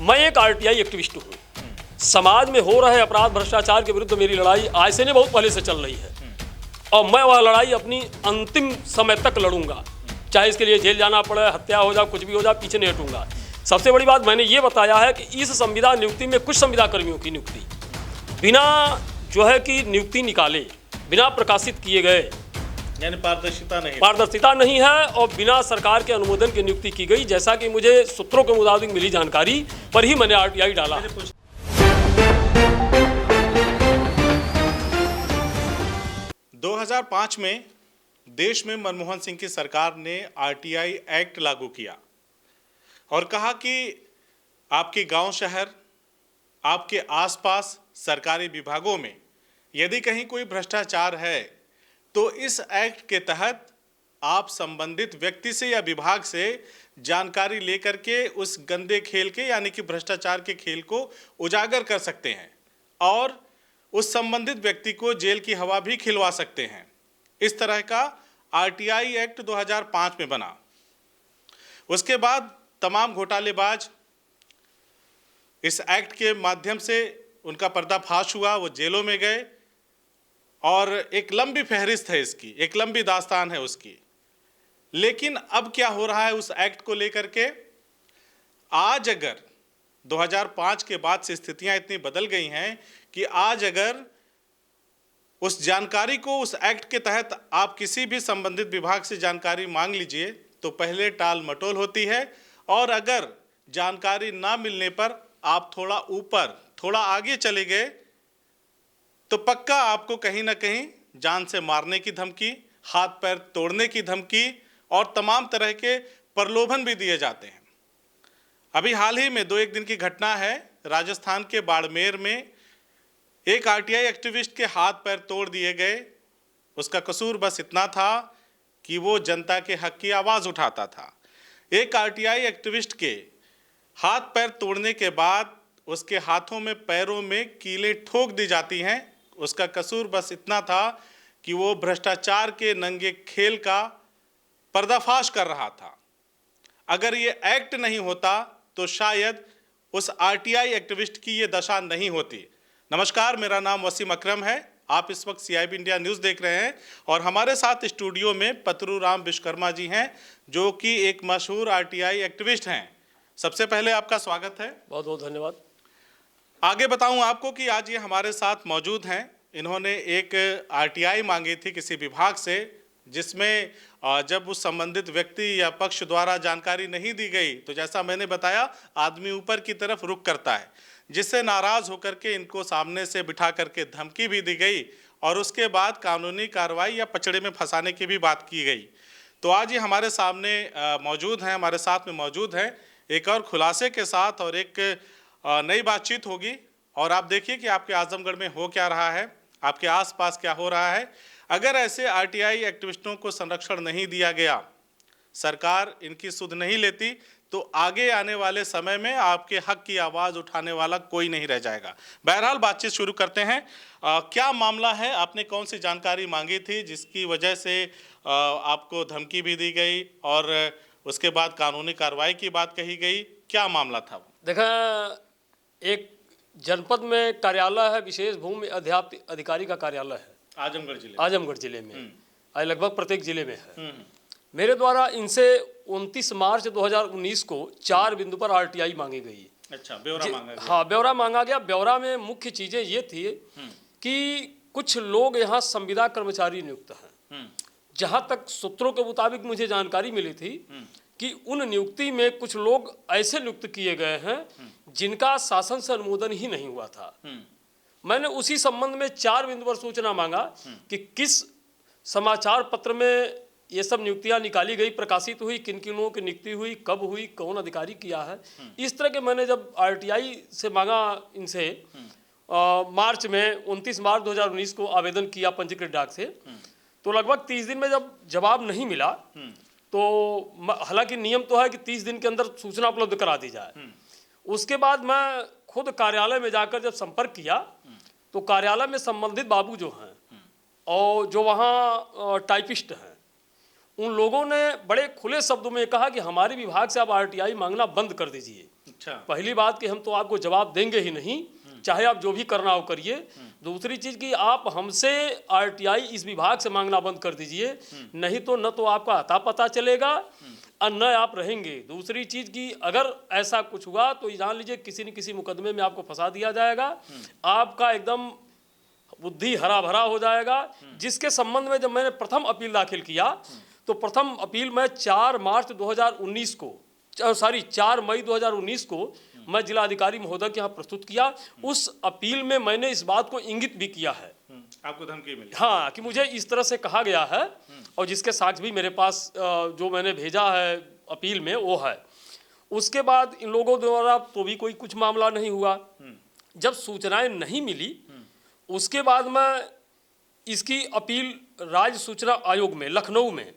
मैं एक RTI activist हूँ। समाज में हो रहे अपराध भ्रष्टाचार के विरुद्ध मेरी लड़ाई आज से नहीं, बहुत पहले से चल रही है और मैं वह लड़ाई अपनी अंतिम समय तक लड़ूंगा, चाहे इसके लिए जेल जाना पड़े, हत्या हो जाए, कुछ भी हो जाए, पीछे नहीं हटूंगा। सबसे बड़ी बात मैंने ये बताया है कि इस संविदा नियुक्ति में कुछ संविदा कर्मियों की नियुक्ति बिना जो है कि नियुक्ति निकाले, बिना प्रकाशित किए गए, यानी पारदर्शिता नहीं है और बिना सरकार के अनुमोदन की नियुक्ति की गई। जैसा कि मुझे सूत्रों के मुताबिक मिली जानकारी पर ही मैंने आरटीआई डाला। 2005 में देश में मनमोहन सिंह की सरकार ने आरटीआई एक्ट लागू किया और कहा कि आपके गांव शहर, आपके आसपास सरकारी विभागों में यदि कहीं कोई भ्रष्टाचार है तो इस एक्ट के तहत आप संबंधित व्यक्ति से या विभाग से जानकारी लेकर के उस गंदे खेल के यानी कि भ्रष्टाचार के खेल को उजागर कर सकते हैं और उस संबंधित व्यक्ति को जेल की हवा भी खिलवा सकते हैं। इस तरह का आरटीआई एक्ट 2005 में बना। उसके बाद तमाम घोटालेबाज इस एक्ट के माध्यम से उनका पर्दाफाश हुआ, वो जेलों में गए और एक लंबी फहरिस्त है इसकी, एक लंबी दास्तान है उसकी। लेकिन अब क्या हो रहा है उस एक्ट को लेकर के? आज अगर 2005 के बाद से स्थितियां इतनी बदल गई हैं कि आज अगर उस जानकारी को उस एक्ट के तहत आप किसी भी संबंधित विभाग से जानकारी मांग लीजिए तो पहले टाल मटोल होती है और अगर जानकारी ना मिलने पर आप थोड़ा ऊपर, थोड़ा आगे चले गए तो पक्का आपको कहीं ना कहीं जान से मारने की धमकी, हाथ पैर तोड़ने की धमकी और तमाम तरह के प्रलोभन भी दिए जाते हैं। अभी हाल ही में 2-1 दिन की घटना है, राजस्थान के बाड़मेर में एक आरटीआई एक्टिविस्ट के हाथ पैर तोड़ दिए गए। उसका कसूर बस इतना था कि वो जनता के हक की आवाज़ उठाता था। एक आरटीआई एक्टिविस्ट के हाथ पैर तोड़ने के बाद उसके हाथों में, पैरों में कीलें ठोक दी जाती हैं। उसका कसूर बस इतना था कि वो भ्रष्टाचार के नंगे खेल का पर्दाफाश कर रहा था। अगर ये एक्ट नहीं होता तो शायद उस आरटीआई एक्टिविस्ट की ये दशा नहीं होती। नमस्कार, मेरा नाम वसीम अकरम है। आप इस वक्त CIB इंडिया न्यूज़ देख रहे हैं और हमारे साथ स्टूडियो में पतरूराम विश्वकर्मा जी हैं जो कि एक मशहूर आरटीआई एक्टिविस्ट हैं। सबसे पहले आपका स्वागत है। बहुत बहुत धन्यवाद। आगे बताऊं आपको कि आज ये हमारे साथ मौजूद हैं। इन्होंने एक आरटीआई मांगी थी किसी विभाग से, जिसमें जब उस संबंधित व्यक्ति या पक्ष द्वारा जानकारी नहीं दी गई तो जैसा मैंने बताया आदमी ऊपर की तरफ रुख करता है, जिससे नाराज़ होकर के इनको सामने से बिठा करके धमकी भी दी गई और उसके बाद कानूनी कार्रवाई या पचड़े में फंसाने की भी बात की गई। तो आज ये हमारे सामने मौजूद हैं, हमारे साथ में मौजूद हैं एक और खुलासे के साथ और एक नई बातचीत होगी। और आप देखिए कि आपके आजमगढ़ में हो क्या रहा है, आपके आसपास क्या हो रहा है। अगर ऐसे आरटीआई एक्टिविस्टों को संरक्षण नहीं दिया गया, सरकार इनकी सुध नहीं लेती तो आगे आने वाले समय में आपके हक की आवाज़ उठाने वाला कोई नहीं रह जाएगा। बहरहाल बातचीत शुरू करते हैं। क्या मामला है? आपने कौन सी जानकारी मांगी थी जिसकी वजह से आपको धमकी भी दी गई और उसके बाद कानूनी कार्रवाई की बात कही गई? क्या मामला था? देखा, एक जनपद में कार्यालय है, विशेष भूमि अध्याप्ति अधिकारी का कार्यालय है आजमगढ़ जिले में। आज लगभग प्रत्येक जिले में है। मेरे द्वारा इनसे 29 मार्च 2019 को 4 बिंदु पर आरटीआई मांगी गई। अच्छा, ब्यौरा मांगा गया। हाँ, ब्यौरा मांगा गया। ब्यौरा में मुख्य चीजें ये थी कि कुछ लोग यहाँ संविदा कर्मचारी नियुक्त हैं। जहाँ तक सूत्रों के मुताबिक मुझे जानकारी मिली थी कि उन नियुक्ति में कुछ लोग ऐसे नियुक्त किए गए हैं जिनका शासन से अनुमोदन ही नहीं हुआ था। मैंने उसी संबंध में 4 बिंदु पर सूचना मांगा कि किस समाचार पत्र में ये सब नियुक्तियां निकाली गई, प्रकाशित हुई, किन किन लोगों की नियुक्ति हुई, कब हुई, कौन अधिकारी किया है। इस तरह के मैंने जब आरटीआई से मांगा इनसे मार्च में 29 मार्च 2019 को आवेदन किया पंजीकृत डाक से, तो लगभग 30 दिन में जब जवाब नहीं मिला तो हालांकि नियम तो है कि 30 दिन के अंदर सूचना उपलब्ध करा दी जाए। उसके बाद मैं खुद कार्यालय में जाकर जब संपर्क किया तो कार्यालय में संबंधित बाबू जो हैं और जो वहाँ टाइपिस्ट हैं उन लोगों ने बड़े खुले शब्दों में कहा कि हमारे विभाग से आप आरटीआई मांगना बंद कर दीजिए। अच्छा। पहली बात कि हम तो आपको जवाब देंगे ही नहीं, चाहे आप जो भी करना हो करिए। दूसरी चीज कि आप हमसे आरटीआई इस विभाग से मांगना बंद कर दीजिए, नहीं तो न तो आपका अता पता चलेगा और न आप रहेंगे। दूसरी चीज कि अगर ऐसा कुछ हुआ तो जान लीजिए किसी न किसी मुकदमे में आपको फंसा दिया जाएगा, आपका एकदम बुद्धि हरा भरा हो जाएगा। जिसके संबंध में जब मैंने प्रथम अपील दाखिल किया तो प्रथम अपील मैं 4 मई 2019 को मैं जिलाधिकारी महोदय के यहाँ प्रस्तुत किया। उस अपील में मैंने इस बात को इंगित भी किया है, आपको धमकी मिली? हाँ, कि मुझे इस तरह से कहा गया है और जिसके साक्ष्य भी मेरे पास जो मैंने भेजा है अपील में वो है। उसके बाद इन लोगों द्वारा तो भी कोई कुछ मामला नहीं हुआ। जब सूचनाएं नहीं मिली उसके बाद मैं इसकी अपील राज्य सूचना आयोग में लखनऊ में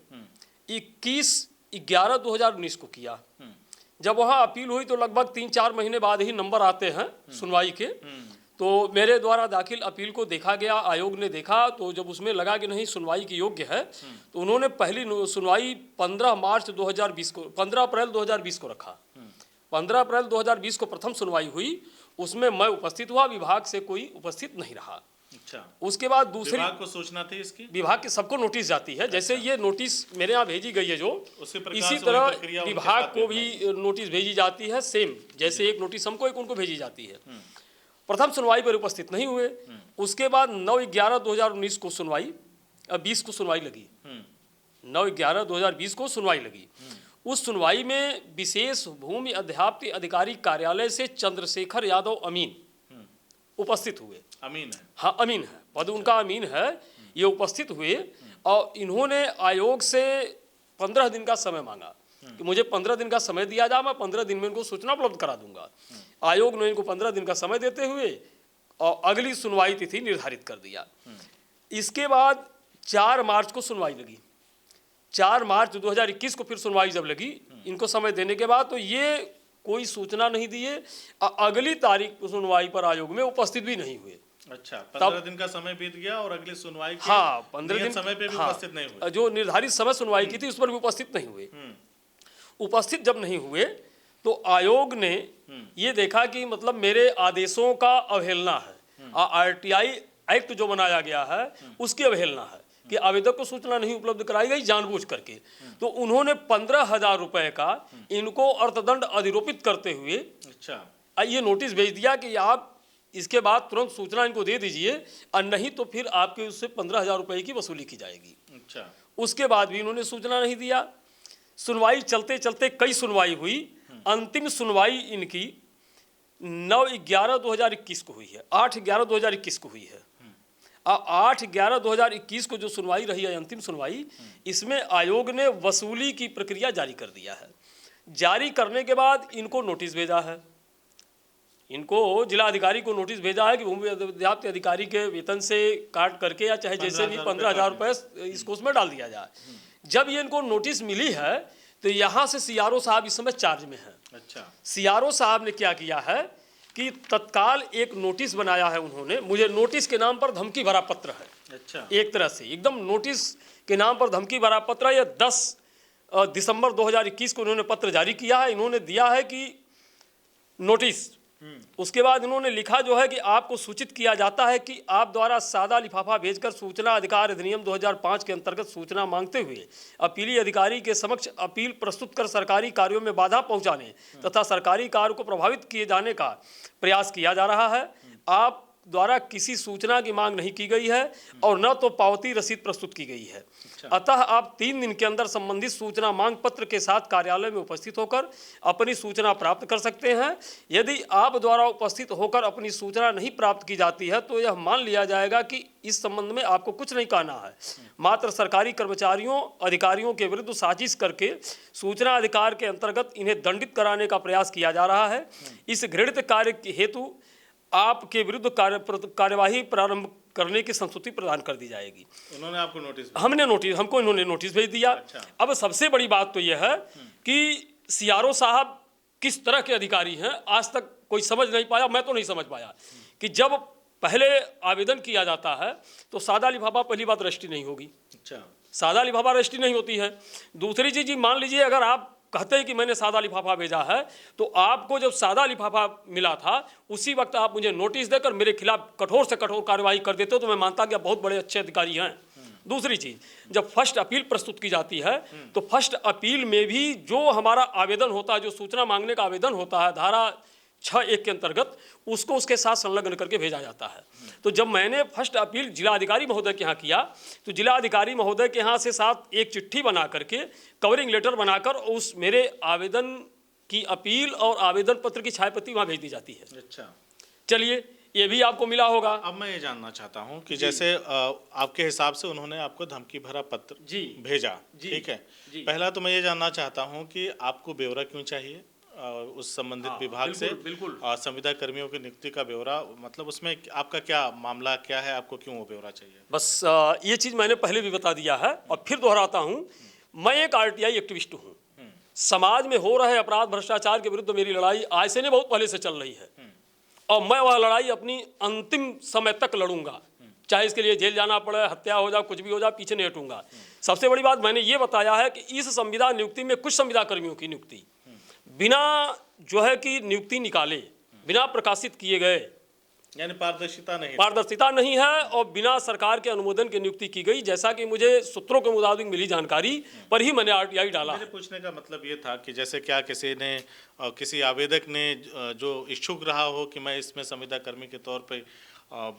21/11/2019 को किया। जब वहाँ अपील हुई तो लगभग 3-4 महीने बाद ही नंबर आते हैं सुनवाई के। तो मेरे द्वारा दाखिल अपील को देखा गया, आयोग ने देखा, तो जब उसमें लगा कि नहीं सुनवाई के योग्य है तो उन्होंने पहली सुनवाई 15 अप्रैल 2020 को रखा। 15 अप्रैल 2020 को प्रथम सुनवाई हुई, उसमें मैं उपस्थित हुआ, विभाग से कोई उपस्थित नहीं रहा। अच्छा। उसके बाद दूसरी विभाग को सूचना थी इसकी? विभाग के सबको नोटिस जाती है। जैसे ये नोटिस मेरे यहाँ भेजी गई है जो, इसी वही तरह प्रक्रिया विभाग को भी नोटिस भेजी जाती है सेम, जैसे एक नोटिस हमको एक उनको भेजी जाती है। प्रथम सुनवाई पर उपस्थित नहीं हुए। उसके बाद 9/11/2019 को सुनवाई 20 को सुनवाई लगी। 9/11/2020 को सुनवाई लगी। उस सुनवाई में विशेष भूमि अध्याप्ति अधिकारी कार्यालय से चंद्रशेखर यादव अमीन उपस्थित हुए। अमीन है? हाँ, अमीन है, पद उनका अमीन है। ये उपस्थित हुए और इन्होंने आयोग से 15 दिन का समय मांगा कि मुझे 15 दिन का समय दिया जाए, मैं 15 दिन में इनको सूचना उपलब्ध करा दूंगा। आयोग ने इनको 15 दिन का समय देते हुए और अगली सुनवाई तिथि निर्धारित कर दिया। इसके बाद 4 मार्च को सुनवाई लगी। 4 मार्च 2021 को फिर सुनवाई जब लगी, इनको समय देने के बाद, तो ये कोई सूचना नहीं दिए, अगली तारीख को सुनवाई पर आयोग में उपस्थित भी नहीं हुए। अच्छा, 15 दिन का समय बीत गया और अगली सुनवाई के 15 दिन समय पे भी उपस्थित नहीं हुए। जो निर्धारित समय सुनवाई की थी उस पर भी उपस्थित नहीं हुए। उपस्थित जब नहीं हुए तो आयोग ने ये देखा कि मतलब मेरे आदेशों का अवहेलना है, आरटीआई एक्ट जो बनाया गया है उसकी अवहेलना है कि आवेदक को सूचना नहीं उपलब्ध कराई गई जानबूझ करके। तो उन्होंने 15,000 रुपए का इनको अर्थदंड अधिरोपित करते हुए अच्छा ये नोटिस भेज दिया कि आप इसके बाद तुरंत सूचना इनको दे दीजिए और नहीं तो फिर आपके उससे 15,000 रुपए की वसूली की जाएगी। अच्छा। उसके बाद भी इन्होंने सूचना नहीं दिया। सुनवाई चलते चलते कई सुनवाई हुई। अंतिम सुनवाई इनकी 9/11/2021 को हुई है, 8/11/2021 को हुई है। 8/11/2021 को जो सुनवाई रही है अंतिम सुनवाई, इसमें आयोग ने वसूली की प्रक्रिया जारी कर दिया है। जारी करने के बाद इनको नोटिस भेजा है, इनको जिला अधिकारी को नोटिस भेजा है कि भूमि अध्याप्ति अधिकारी के वेतन से काट करके या चाहे जैसे भी 15,000 रुपये इस कोष में डाल दिया जाए। जब ये इनको नोटिस मिली है तो यहाँ से सीआरओ साहब इस समय चार्ज में हैं। अच्छा। सीआरओ साहब ने क्या किया है कि तत्काल एक नोटिस बनाया है उन्होंने, मुझे नोटिस के नाम पर धमकी भरा पत्र है। अच्छा। एक तरह से एकदम नोटिस के नाम पर धमकी भरा पत्र है। यह 10 दिसंबर 2021 को उन्होंने पत्र जारी किया है। इन्होंने दिया है कि नोटिस, उसके बाद इन्होंने लिखा जो है कि आपको सूचित किया जाता है कि आप द्वारा सादा लिफाफा भेजकर सूचना अधिकार अधिनियम 2005 के अंतर्गत सूचना मांगते हुए अपीली अधिकारी के समक्ष अपील प्रस्तुत कर सरकारी कार्यों में बाधा पहुंचाने तथा सरकारी कार्य को प्रभावित किए जाने का प्रयास किया जा रहा है। आप द्वारा किसी सूचना की मांग नहीं की गई है और न तो पावती रसीद प्रस्तुत की गई है। अतः आप 3 दिन के अंदर संबंधित सूचना मांग पत्र के साथ कार्यालय में उपस्थित होकर अपनी सूचना प्राप्त कर सकते हैं। यदि आप द्वारा उपस्थित होकर अपनी सूचना नहीं प्राप्त की जाती है तो यह मान लिया जाएगा कि इस संबंध में आपको कुछ नहीं कहना है, मात्र सरकारी कर्मचारियों अधिकारियों के विरुद्ध साजिश करके सूचना अधिकार के अंतर्गत इन्हें दंडित कराने का प्रयास किया जा रहा है। इस घृणित कार्य हेतु आपके विरुद्ध कार्यवाही प्रारंभ करने की संस्तुति प्रदान कर दी जाएगी। उन्होंने आपको नोटिस? हमको इन्होंने नोटिस भेज दिया। अच्छा। अब सबसे बड़ी बात तो यह है कि सीआरओ साहब किस तरह के अधिकारी हैं, आज तक कोई समझ नहीं पाया, मैं तो नहीं समझ पाया कि जब पहले आवेदन किया जाता है तो सादा लिफाफा पहली बात रजिस्ट्री नहीं होगी। अच्छा। सादा लिफाफा रजिस्ट्री नहीं होती है। दूसरी चीज़ जी, मान लीजिए अगर आप कहते हैं कि मैंने सादा लिफाफा भेजा है, तो आपको जब सादा लिफाफा मिला था उसी वक्त आप मुझे नोटिस देकर मेरे खिलाफ कठोर से कठोर कार्रवाई कर देते हो तो मैं मानता कि आप बहुत बड़े अच्छे अधिकारी हैं। दूसरी चीज़, जब फर्स्ट अपील प्रस्तुत की जाती है तो फर्स्ट अपील में भी जो हमारा आवेदन होता है, जो सूचना मांगने का आवेदन होता है धारा 6(1) के अंतर्गत, उसको उसके साथ संलग्न करके भेजा जाता है। तो जब मैंने फर्स्ट अपील जिलाधिकारी महोदय के यहाँ किया तो जिलाधिकारी महोदय के यहाँ से साथ एक चिट्ठी बना करके, कवरिंग लेटर बनाकर उस मेरे आवेदन की अपील और आवेदन पत्र की छायाप्रति वहाँ भेज दी जाती है। अच्छा, चलिए, ये भी आपको मिला होगा। अब मैं ये जानना चाहता हूँ कि जैसे आपके हिसाब से उन्होंने आपको धमकी भरा पत्र भेजा, ठीक है। पहला तो मैं ये जानना चाहता हूँ कि आपको ब्यौरा क्यों चाहिए उस संबंधित विभाग से? बिल्कुल। संविदा कर्मियों की नियुक्ति का ब्यौरा, मतलब उसमें आपका क्या मामला क्या है, आपको क्यों वो ब्यौरा चाहिए? बस ये चीज़ मैंने पहले भी बता दिया है और फिर दोहराता हूँ, मैं एक आरटीआई एक्टिविस्ट हूँ। समाज में हो रहे अपराध भ्रष्टाचार के विरुद्ध मेरी लड़ाई आज से नहीं, बहुत पहले से चल रही है और मैं वह लड़ाई अपनी अंतिम समय तक लड़ूंगा, चाहे इसके लिए जेल जाना पड़े, हत्या हो जाए, कुछ भी हो जाए, पीछे नहीं हटूंगा। सबसे बड़ी बात मैंने ये बताया है कि इस संविदा नियुक्ति में कुछ संविदा कर्मियों की नियुक्ति बिना जो है कि नियुक्ति निकाले, बिना प्रकाशित किए गए, यानी पारदर्शिता नहीं है और बिना सरकार के अनुमोदन की नियुक्ति की गई, जैसा कि मुझे सूत्रों के मुताबिक मिली जानकारी पर ही मैंने आरटीआई डाला। मेरे पूछने का मतलब ये था कि जैसे क्या किसी आवेदक ने जो इच्छुक रहा हो कि मैं इसमें संविदा कर्मी के तौर पे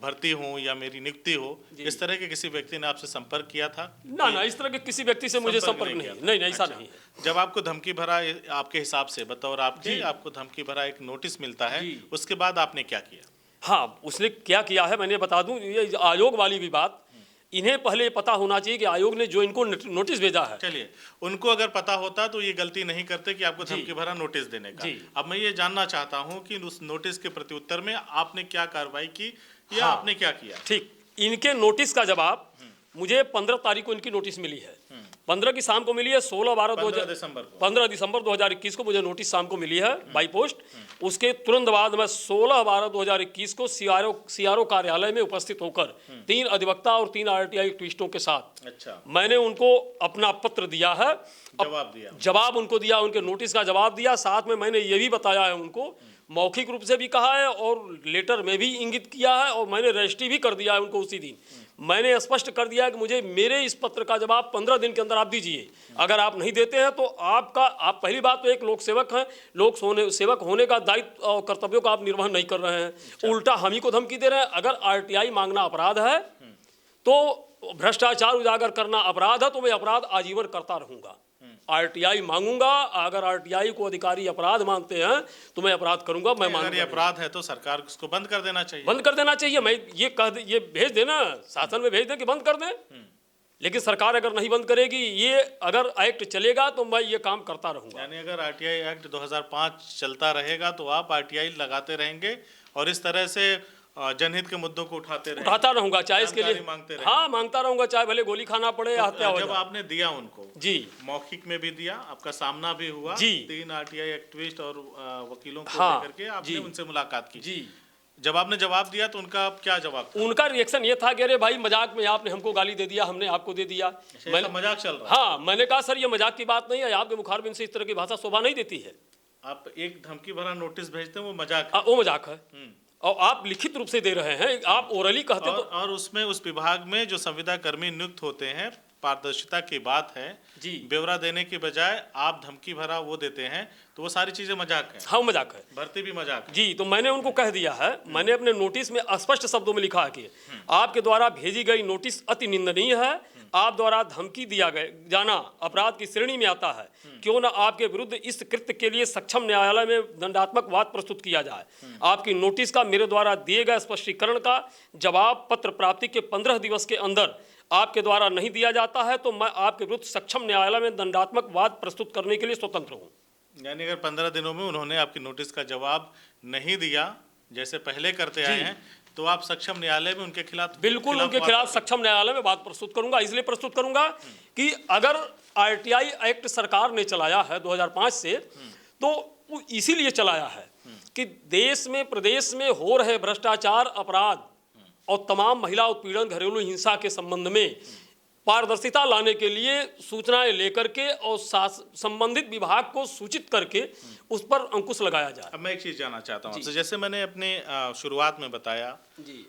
भर्ती हूँ या मेरी नियुक्ति हो, इस तरह के किसी व्यक्ति ने आपसे संपर्क किया था? ना, इस तरह के किसी व्यक्ति से मुझे संपर्क नहीं, ऐसा नहीं है। जब आपको धमकी भरा, आपके हिसाब से बतौर आपको धमकी भरा एक नोटिस मिलता है, उसके बाद आपने क्या किया? हाँ, उसने क्या किया है मैंने बता दूं, ये आयोग वाली भी बात, इन्हें पहले पता होना चाहिए कि आयोग ने जो इनको नोटिस भेजा है। चलिए, उनको अगर पता होता तो ये गलती नहीं करते कि आपको धमकी भरा नोटिस देने का। अब मैं ये जानना चाहता हूँ कि उस नोटिस के प्रत्युत्तर में आपने क्या कार्रवाई की या आपने क्या किया? ठीक, इनके नोटिस का जवाब मुझे 15 तारीख को इनकी नोटिस मिली है, 15 की शाम को मिली है। 15 दिसंबर 2021 को मुझे नोटिस शाम को मिली है बाई पोस्ट। उसके तुरंत बाद मैं 16/12/2021 को सीआरओ कार्यालय में उपस्थित होकर 3 अधिवक्ता और 3 आरटीआई एक्टिविस्टों के साथ मैंने उनको अपना पत्र दिया है, जवाब उनको दिया, उनके नोटिस का जवाब दिया। साथ में मैंने ये भी बताया है उनको, मौखिक रूप से भी कहा है और लेटर में भी इंगित किया है और मैंने रजिस्ट्री भी कर दिया है उनको। उसी दिन मैंने स्पष्ट कर दिया कि मुझे मेरे इस पत्र का जवाब 15 दिन के अंदर आप दीजिए। अगर आप नहीं देते हैं तो आप पहली बात तो एक लोक सेवक हैं, सेवक होने का दायित्व और कर्तव्यों का आप निर्वहन नहीं कर रहे हैं, उल्टा हम ही को धमकी दे रहे हैं। अगर आरटीआई मांगना अपराध है तो भ्रष्टाचार उजागर करना अपराध है, तो मैं अपराध आजीवन करता रहूंगा। आरटीआई मांगूंगा, अगर आरटीआई को अधिकारी अपराध मानते हैं तो मैं अपराध करूंगा। मैं अगर ये अपराध है तो सरकार उसको बंद कर देना चाहिए। बंद कर देना चाहिए। मैं ये भेज देना, शासन में भेज दें कि बंद कर दें, लेकिन सरकार अगर नहीं बंद करेगी, ये अगर एक्ट चलेगा तो मैं ये काम करता रहूंगा। यानी अगर आरटीआई एक्ट 2005 चलता रहेगा तो आप आरटीआई लगाते रहेंगे और इस तरह से जनहित के मुद्दों को उठाता रहूंगा, चाहे इसके लिए मांगता रहूंगा, चाहे भले गोली खाना पड़े या हत्या हो जाए। जब आपने दिया उनको मौखिक में भी दिया, आपका सामना भी हुआ, 3 आरटीआई एक्टिविस्ट और वकीलों को लेकर के आपने उनसे मुलाकात की। जब आपने जवाब दिया तो उनका क्या जवाब था? उनका रिएक्शन ये था कि अरे भाई मजाक में आपने हमको गाली दे दिया, हमने आपको दे दिया। मजाक चल रहा है? हाँ, मैंने कहा सर ये मजाक की बात नहीं है, आपके मुखारबिन से इस तरह की भाषा शोभा नहीं देती है। आप एक धमकी भरा नोटिस भेजते हैं, वो मजाक है और आप लिखित रूप से दे रहे हैं, आप ओरली कहते तो। और उसमें उस विभाग में जो संविदा कर्मी नियुक्त होते हैं, पारदर्शिता की बात है जी, ब्यौरा देने के बजाय आप धमकी भरा वो देते हैं, तो वो सारी चीजें मजाक है। हाँ, मजाक है, भर्ती भी मजाक है। जी, तो मैंने उनको कह दिया है, मैंने अपने नोटिस में स्पष्ट शब्दों में लिखा है कि आपके द्वारा भेजी गई नोटिस अति निंदनीय है। आप द्वारा धमकी दिया जाना अपराध की श्रेणी में आता है। क्यों न आपके विरुद्ध इस कृत्य के लिए सक्षम न्यायालय में दंडात्मक वाद प्रस्तुत किया जाए। आपकी नोटिस का मेरे द्वारा दिए गए स्पष्टीकरण का जवाब पत्र प्राप्ति के 15 दिवस के अंदर आपके द्वारा नहीं दिया जाता है तो मैं आपके विरुद्ध सक्षम न्यायालय में दंडात्मक वाद प्रस्तुत करने के लिए स्वतंत्र हूँ। यानी अगर 15 दिनों में उन्होंने आपकी नोटिस का जवाब नहीं दिया जैसे पहले करते आए हैं, तो आप सक्षम न्यायालय में उनके खिलाफ? बिल्कुल, उनके खिलाफ सक्षम न्यायालय में बात प्रस्तुत करूंगा। इसलिए प्रस्तुत करूंगा कि अगर आरटीआई एक्ट सरकार ने चलाया है 2005 से, तो इसीलिए चलाया है कि देश में प्रदेश में हो रहे भ्रष्टाचार, अपराध और तमाम महिला उत्पीड़न, घरेलू हिंसा के संबंध में पारदर्शिता लाने के लिए सूचनाएं लेकर के और संबंधित विभाग को सूचित करके उस पर अंकुश लगाया जाए। अब मैं एक चीज़ जानना चाहता हूँ आपसे, जैसे मैंने अपने शुरुआत में बताया जी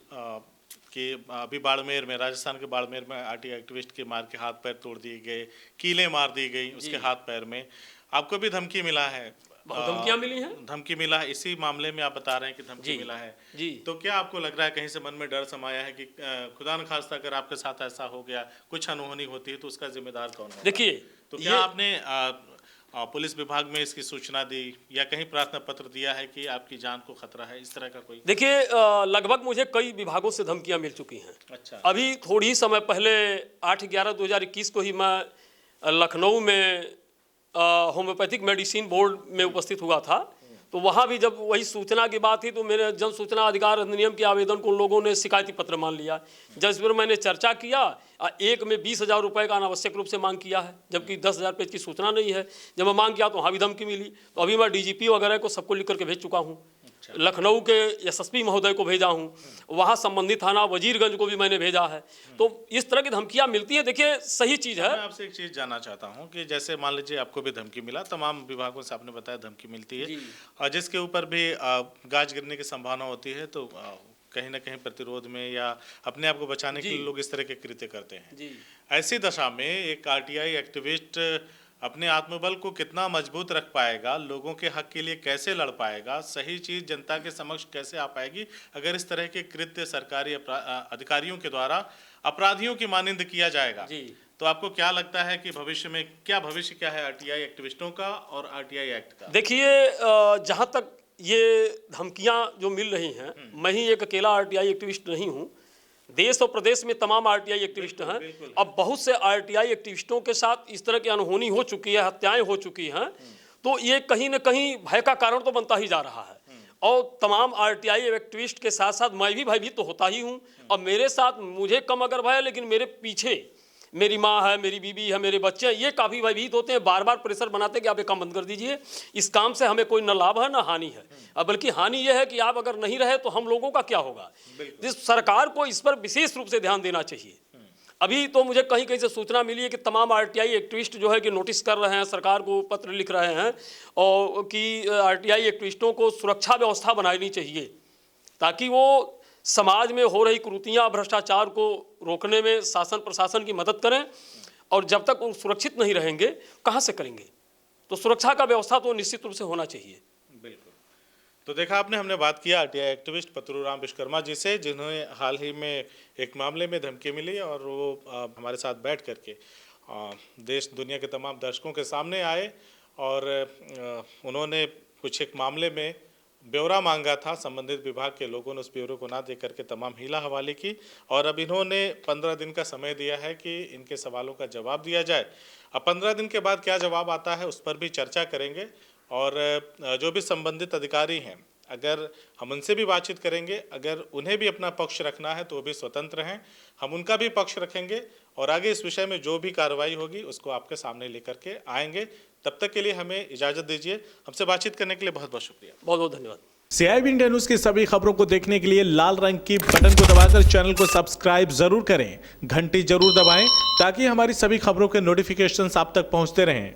कि अभी बाड़मेर में, राजस्थान के बाड़मेर में आरटीआई एक्टिविस्ट के मार के हाथ पैर तोड़ दिए गए, कीलें मार दी गई उसके हाथ पैर में। आपको भी धमकी मिला है? धमकियां मिली हैं? धमकी मिला है, इसी मामले में आप बता रहे हैं कि धमकी मिला है जी। तो क्या आपको लग रहा है कहीं से मन में डर समाया है कि खुदा न खास्ता अगर आपके साथ ऐसा हो गया, कुछ अनहोनी होती है तो उसका जिम्मेदार कौन है? देखिए, तो क्या आपने पुलिस विभाग में इसकी सूचना दी या कहीं प्रार्थना पत्र दिया है कि आपकी जान को खतरा है, इस तरह का कोई? देखिए, लगभग मुझे कई विभागों से धमकियां मिल चुकी हैं। अच्छा। अभी थोड़ी ही समय पहले 8/11/2021 को ही मैं लखनऊ में होम्योपैथिक मेडिसिन बोर्ड में उपस्थित हुआ था। तो वहाँ भी जब वही सूचना की बात थी तो मेरे जन सूचना अधिकार अधिनियम के आवेदन को उन लोगों ने शिकायती पत्र मान लिया, जिस पर मैंने चर्चा किया। एक में 20,000 रुपये का अनावश्यक रूप से मांग किया है, जबकि 10,000 पेज की सूचना नहीं है। जब मैं मांग किया तो वहाँ भी धमकी मिली। तो अभी मैं डीजीपी वगैरह को सबको लिख करके भेज चुका हूँ। लखनऊ के एसएसपी महोदय को भेजा हूँ, वहाँ संबंधित थाना वजीरगंज को भी मैंने भेजा है। तो इस तरह की धमकियाँ मिलती हैं। देखिए, सही चीज़ है। मैं आपसे एक चीज़ जानना चाहता हूँ कि जैसे मान लीजिए आपको भी धमकी मिला, तमाम विभागों से आपने बताया धमकी मिलती है और जिसके ऊपर भी गाज गिरने की संभावना होती है, तो कहीं ना कहीं प्रतिरोध में या अपने आप को बचाने के लिए लोग इस तरह के कृत्य करते हैं। ऐसी दशा में एक आरटीआई एक्टिविस्ट अपने आत्मबल को कितना मजबूत रख पाएगा, लोगों के हक के लिए कैसे लड़ पाएगा, सही चीज़ जनता के समक्ष कैसे आ पाएगी अगर इस तरह के कृत्य सरकारी अधिकारियों के द्वारा अपराधियों की मानिंद किया जाएगा? तो आपको क्या लगता है कि भविष्य में भविष्य क्या है आरटीआई एक्टिविस्टों का और आरटीआई एक्ट का? देखिए, जहाँ तक ये धमकियाँ जो मिल रही हैं, मैं ही एक अकेला आरटीआई एक्टिविस्ट नहीं हूँ। देश और प्रदेश में तमाम आरटीआई एक्टिविस्ट हैं। अब बहुत से आरटीआई एक्टिविस्टों के साथ इस तरह की अनहोनी हो चुकी है, हत्याएं हो चुकी हैं। तो ये कहीं न कहीं भय का कारण तो बनता ही जा रहा है। और तमाम आरटीआई एक्टिविस्ट के साथ साथ मैं भी भयभीत तो होता ही हूँ। और मेरे साथ मुझे कम अगर भय है, लेकिन मेरे पीछे मेरी माँ है, मेरी बीवी है, मेरे बच्चे हैं, ये काफ़ी भयभीत होते हैं। बार बार प्रेशर बनाते हैं कि आप ये काम बंद कर दीजिए, इस काम से हमें कोई न लाभ है न हानि है। अब बल्कि हानि ये है कि आप अगर नहीं रहे तो हम लोगों का क्या होगा। इस सरकार को इस पर विशेष रूप से ध्यान देना चाहिए। अभी तो मुझे कहीं कहीं से सूचना मिली है कि तमाम आरटीआई एक्टिविस्ट जो है कि नोटिस कर रहे हैं, सरकार को पत्र लिख रहे हैं और कि आरटीआई एक्टिविस्टों को सुरक्षा व्यवस्था बनानी चाहिए ताकि वो समाज में हो रही कुरीतियाँ, भ्रष्टाचार को रोकने में शासन प्रशासन की मदद करें। और जब तक वो सुरक्षित नहीं रहेंगे कहाँ से करेंगे। तो सुरक्षा का व्यवस्था तो निश्चित रूप से होना चाहिए। बिल्कुल। तो देखा आपने, हमने बात किया आरटीआई एक्टिविस्ट पत्रूराम विश्वकर्मा जी से, जिन्हें हाल ही में एक मामले में धमकी मिली और वो हमारे साथ बैठ करके देश दुनिया के तमाम दर्शकों के सामने आए और उन्होंने कुछ एक मामले में ब्यौरा मांगा था। संबंधित विभाग के लोगों ने उस ब्यौरे को ना दे करके तमाम हीला हवाले की और अब इन्होंने 15 दिन का समय दिया है कि इनके सवालों का जवाब दिया जाए। अब 15 दिन के बाद क्या जवाब आता है उस पर भी चर्चा करेंगे और जो भी संबंधित अधिकारी हैं, अगर हम उनसे भी बातचीत करेंगे, अगर उन्हें भी अपना पक्ष रखना है तो वो भी स्वतंत्र हैं, हम उनका भी पक्ष रखेंगे और आगे इस विषय में जो भी कार्रवाई होगी उसको आपके सामने लेकर के आएंगे। तब तक के लिए हमें इजाज़त दीजिए। हमसे बातचीत करने के लिए बहुत बहुत शुक्रिया। बहुत बहुत धन्यवाद। CIB इंडिया न्यूज की सभी खबरों को देखने के लिए लाल रंग की बटन को दबाकर चैनल को सब्सक्राइब जरूर करें, घंटी जरूर दबाएं ताकि हमारी सभी खबरों के नोटिफिकेशंस आप तक पहुंचते रहें।